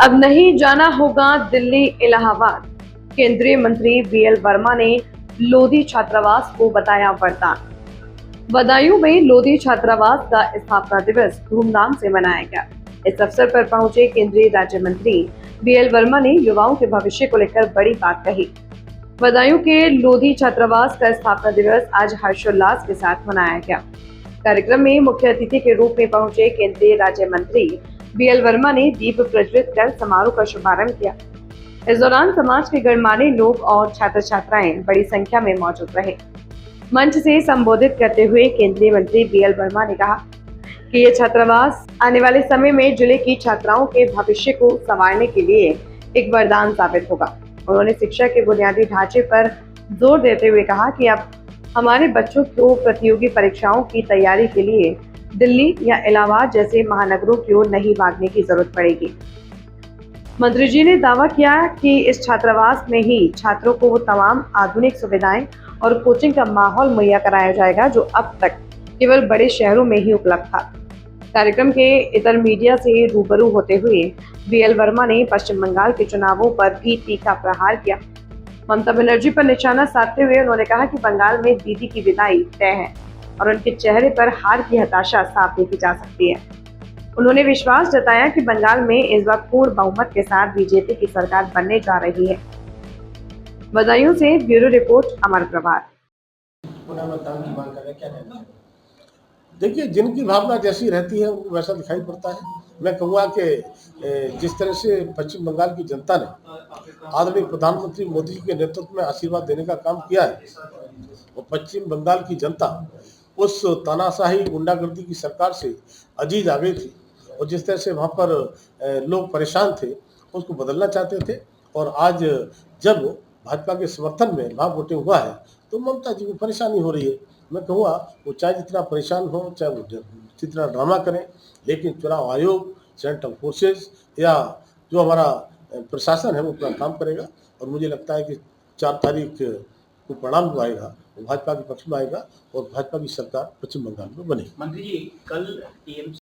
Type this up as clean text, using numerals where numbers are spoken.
अब नहीं जाना होगा दिल्ली इलाहाबाद। केंद्रीय मंत्री बीएल वर्मा ने लोधी छात्रावास को बताया वरदान। बदायूं में लोधी छात्रावास का स्थापना दिवस धूमधाम से मनाया गया। इस अवसर पर पहुंचे केंद्रीय राज्य मंत्री बीएल वर्मा ने युवाओं के भविष्य को लेकर बड़ी बात कही। बदायूं के लोधी छात्रावास का स्थापना दिवस आज हर्षोल्लास के साथ मनाया गया। कार्यक्रम में मुख्य अतिथि के रूप में पहुंचे केंद्रीय राज्य मंत्री बीएल वर्मा ने दीप प्रज्वलित कर समारोह का शुभारंभ किया। इस दौरान समाज के गणमान्य लोग और छात्र छात्राएं बड़ी संख्या में मौजूद रहे। मंच से संबोधित करते हुए केंद्रीय मंत्री बीएल वर्मा ने कहा कि ये छात्रावास आने वाले समय में जिले की छात्राओं के भविष्य को संवारने के लिए एक वरदान साबित होगा। उन्होंने शिक्षा के बुनियादी ढांचे पर जोर देते हुए कहा कि अब हमारे बच्चों को प्रतियोगी परीक्षाओं की तैयारी के लिए दिल्ली या इलाहाबाद जैसे महानगरों की ओर नहीं भागने की जरूरत पड़ेगी। मंत्री जी ने दावा किया कि इस छात्रावास में ही छात्रों को वो तमाम आधुनिक सुविधाएं और कोचिंग का माहौल मुहैया कराया जाएगा जो अब तक केवल बड़े शहरों में ही उपलब्ध था। कार्यक्रम के इतर मीडिया से रूबरू होते हुए बीएल वर्मा ने पश्चिम बंगाल के चुनावों पर भी तीखा प्रहार किया। ममता बनर्जी पर निशाना साधते हुए उन्होंने कहा कि बंगाल में दीदी की विदाई तय है और उनके चेहरे पर हार की हताशा साफ देखी जा सकती है। उन्होंने विश्वास जताया कि बंगाल में इस बार पूर्ण बहुमत के साथ बीजेपी की सरकार बनने जा रही है। बदायूं से ब्यूरो रिपोर्ट अमर प्रभात। देखिए, जिनकी भावना जैसी रहती है उनको वैसा दिखाई पड़ता है। मैं कहूँगा कि जिस तरह से पश्चिम बंगाल की जनता ने आदरणीय प्रधानमंत्री मोदी जी के नेतृत्व में आशीर्वाद देने का काम किया है, और पश्चिम बंगाल की जनता उस तानाशाही गुंडागर्दी की सरकार से अजीज आ गई थी, और जिस तरह से वहाँ पर लोग परेशान थे उसको बदलना चाहते थे। और आज जब भाजपा के समर्थन में वहाँ वोटिंग हुआ है तो ममता जी को परेशानी हो रही है। मैं कहूँगा वो चाहे जितना परेशान हो, चाहे वो जितना ड्रामा करें, लेकिन चुनाव आयोग, सेंट्रल फोर्सेस या जो हमारा प्रशासन है वो अपना काम करेगा। और मुझे लगता है कि 4 तारीख को परिणाम जो आएगा वो भाजपा के पक्ष में आएगा और भाजपा की सरकार पश्चिम बंगाल में बनेगी। मंत्री जी, कल टीएमसी